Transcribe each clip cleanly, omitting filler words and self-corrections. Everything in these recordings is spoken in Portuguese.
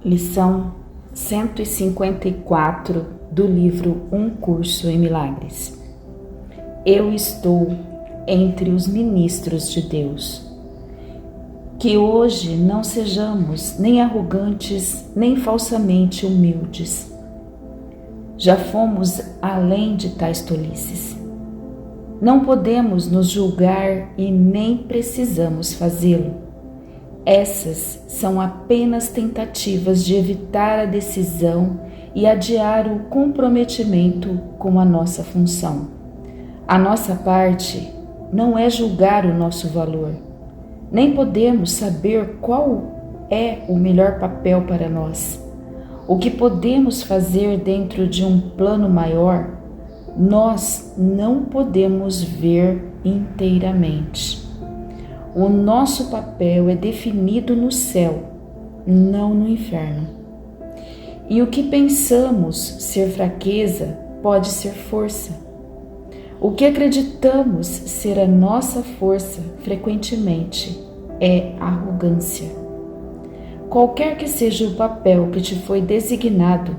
Lição 154 do livro Um Curso em Milagres. Eu estou entre os ministros de Deus. Que hoje não sejamos nem arrogantes, nem falsamente humildes. Já fomos além de tais tolices. Não podemos nos julgar e nem precisamos fazê-lo. Essas são apenas tentativas de evitar a decisão e adiar o comprometimento com a nossa função. A nossa parte não é julgar o nosso valor. Nem podemos saber qual é o melhor papel para nós. O que podemos fazer dentro de um plano maior, nós não podemos ver inteiramente. O nosso papel é definido no céu, não no inferno. E o que pensamos ser fraqueza pode ser força. O que acreditamos ser a nossa força, frequentemente, é arrogância. Qualquer que seja o papel que te foi designado,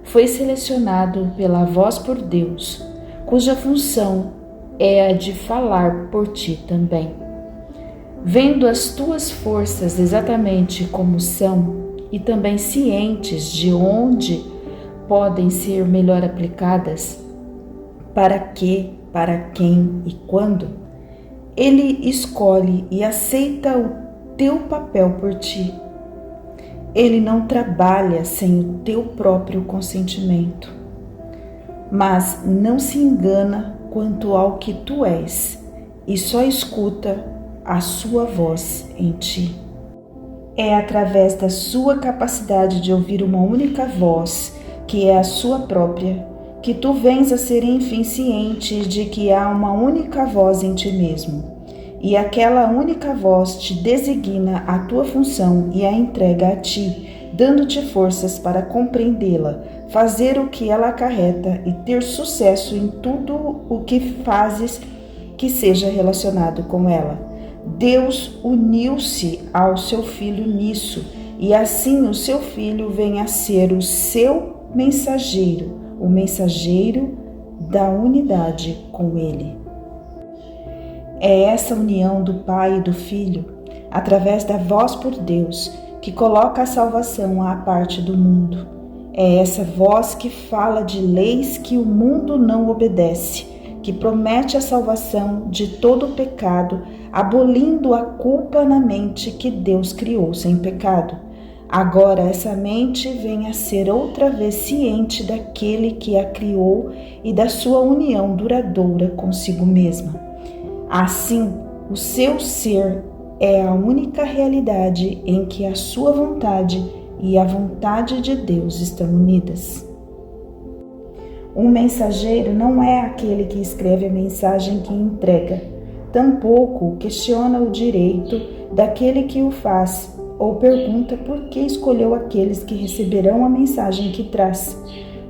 foi selecionado pela voz por Deus, cuja função é a de falar por ti também. Vendo as tuas forças exatamente como são e também cientes de onde podem ser melhor aplicadas, para que, para quem e quando, Ele escolhe e aceita o teu papel por ti. Ele não trabalha sem o teu próprio consentimento, mas não se engana quanto ao que tu és e só escuta a sua voz em ti. É através da sua capacidade de ouvir uma única voz, que é a sua própria, que tu vens a ser enfim ciente de que há uma única voz em ti mesmo, e aquela única voz te designa a tua função e a entrega a ti, dando-te forças para compreendê-la, fazer o que ela acarreta e ter sucesso em tudo o que fazes que seja relacionado com ela. Deus uniu-se ao seu Filho nisso, e assim o seu Filho vem a ser o seu mensageiro, o mensageiro da unidade com Ele. É essa união do Pai e do Filho, através da voz por Deus, que coloca a salvação à parte do mundo. É essa voz que fala de leis que o mundo não obedece, que promete a salvação de todo o pecado, abolindo a culpa na mente que Deus criou sem pecado. Agora essa mente vem a ser outra vez ciente daquele que a criou e da sua união duradoura consigo mesma. Assim, o seu ser é a única realidade em que a sua vontade e a vontade de Deus estão unidas. Um mensageiro não é aquele que escreve a mensagem que entrega, tampouco questiona o direito daquele que o faz ou pergunta por que escolheu aqueles que receberão a mensagem que traz.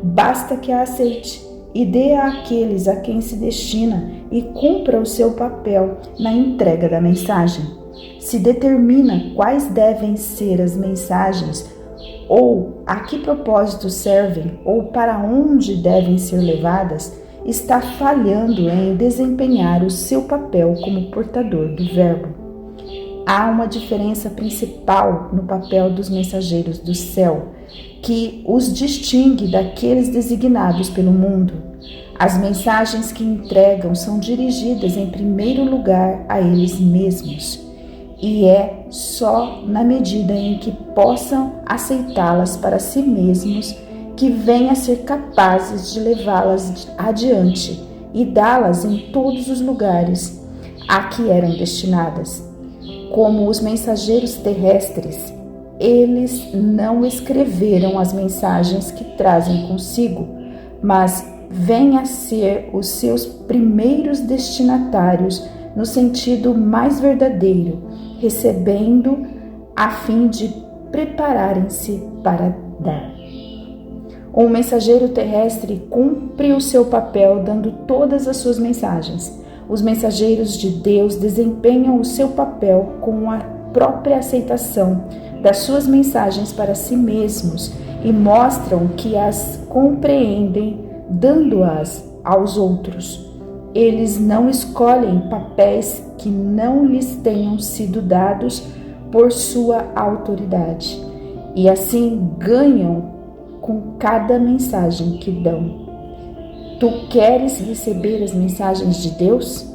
Basta que a aceite e dê àqueles a quem se destina e cumpra o seu papel na entrega da mensagem. Se determina quais devem ser as mensagens, ou a que propósito servem, ou para onde devem ser levadas, está falhando em desempenhar o seu papel como portador do verbo. Há uma diferença principal no papel dos mensageiros do céu, que os distingue daqueles designados pelo mundo. As mensagens que entregam são dirigidas em primeiro lugar a eles mesmos, e é só na medida em que possam aceitá-las para si mesmos que vêm a ser capazes de levá-las adiante e dá-las em todos os lugares a que eram destinadas. Como os mensageiros terrestres, eles não escreveram as mensagens que trazem consigo, mas vêm a ser os seus primeiros destinatários no sentido mais verdadeiro, recebendo a fim de prepararem-se para dar. Um mensageiro terrestre cumpre o seu papel dando todas as suas mensagens. Os mensageiros de Deus desempenham o seu papel com a própria aceitação das suas mensagens para si mesmos e mostram que as compreendem, dando-as aos outros. Eles não escolhem papéis que não lhes tenham sido dados por sua autoridade, e assim ganham com cada mensagem que dão. Tu queres receber as mensagens de Deus?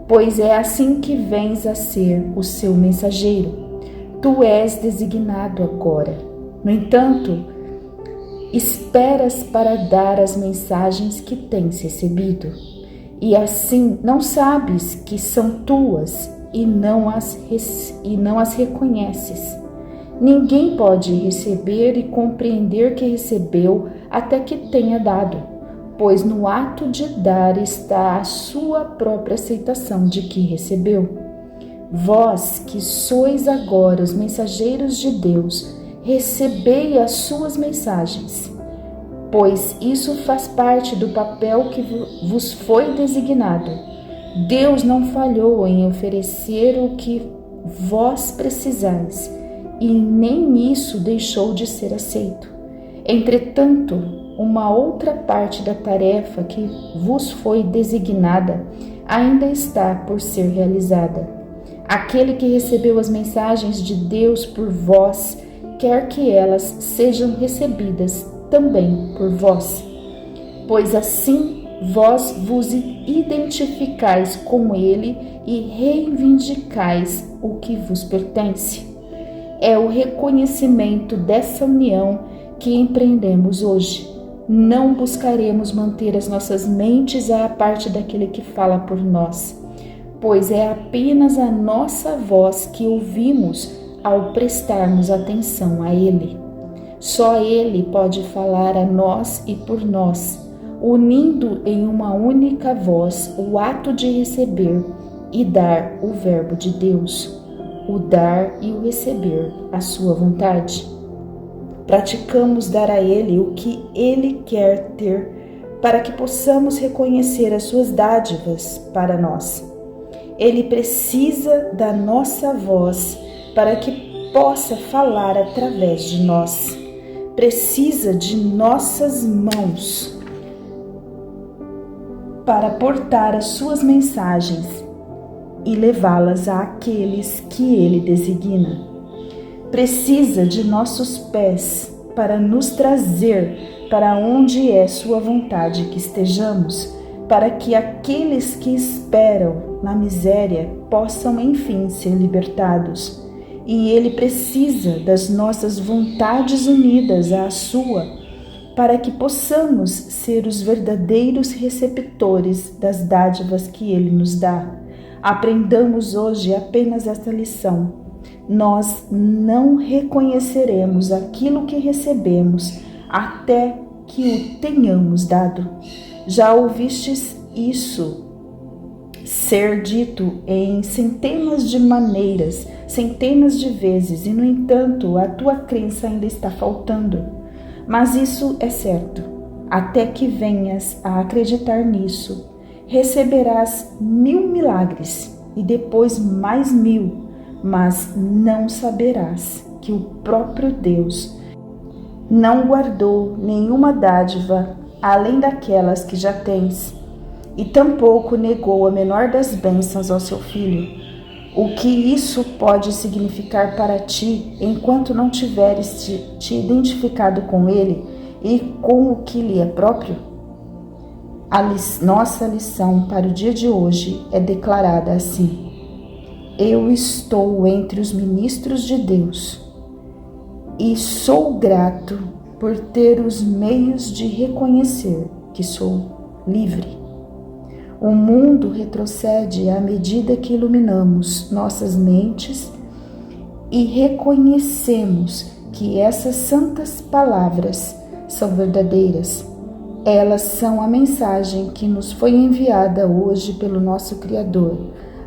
Pois é assim que vens a ser o seu mensageiro. Tu és designado agora. No entanto, esperas para dar as mensagens que tens recebido, e assim não sabes que são tuas e não as reconheces. Ninguém pode receber e compreender que recebeu até que tenha dado, pois no ato de dar está a sua própria aceitação de que recebeu. Vós que sois agora os mensageiros de Deus, recebei as suas mensagens, pois isso faz parte do papel que vos foi designado. Deus não falhou em oferecer o que vós precisais, e nem isso deixou de ser aceito. Entretanto, uma outra parte da tarefa que vos foi designada ainda está por ser realizada. Aquele que recebeu as mensagens de Deus por vós, quer que elas sejam recebidas também por vós, pois assim vós vos identificais com ele e reivindicais o que vos pertence. É o reconhecimento dessa união que empreendemos hoje. Não buscaremos manter as nossas mentes à parte daquele que fala por nós, pois é apenas a nossa voz que ouvimos ao prestarmos atenção a Ele. Só Ele pode falar a nós e por nós, unindo em uma única voz o ato de receber e dar o verbo de Deus, o dar e o receber a sua vontade. Praticamos dar a Ele o que Ele quer ter, para que possamos reconhecer as suas dádivas para nós. Ele precisa da nossa voz para que possa falar através de nós. Precisa de nossas mãos para portar as suas mensagens e levá-las àqueles que Ele designa. Precisa de nossos pés para nos trazer para onde é sua vontade que estejamos, para que aqueles que esperam na miséria possam enfim ser libertados. E Ele precisa das nossas vontades unidas à sua, para que possamos ser os verdadeiros receptores das dádivas que Ele nos dá. Aprendamos hoje apenas esta lição. Nós não reconheceremos aquilo que recebemos até que o tenhamos dado. Já ouvistes isso ser dito em centenas de maneiras, centenas de vezes, e no entanto a tua crença ainda está faltando. Mas isso é certo, até que venhas a acreditar nisso, receberás 1000 milagres e depois mais 1000, mas não saberás que o próprio Deus não guardou nenhuma dádiva além daquelas que já tens, e tampouco negou a menor das bênçãos ao seu filho. O que isso pode significar para ti enquanto não tiveres te identificado com ele e com o que lhe é próprio? Nossa lição para o dia de hoje é declarada assim: eu estou entre os ministros de Deus e sou grato por ter os meios de reconhecer que sou livre. O mundo retrocede à medida que iluminamos nossas mentes e reconhecemos que essas santas palavras são verdadeiras. Elas são a mensagem que nos foi enviada hoje pelo nosso Criador.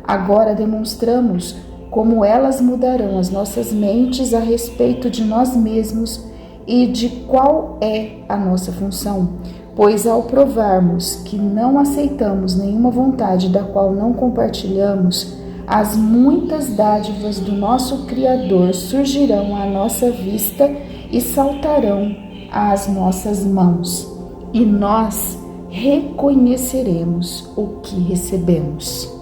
Agora demonstramos como elas mudarão as nossas mentes a respeito de nós mesmos e de qual é a nossa função. Pois ao provarmos que não aceitamos nenhuma vontade da qual não compartilhamos, as muitas dádivas do nosso Criador surgirão à nossa vista e saltarão às nossas mãos, e nós reconheceremos o que recebemos.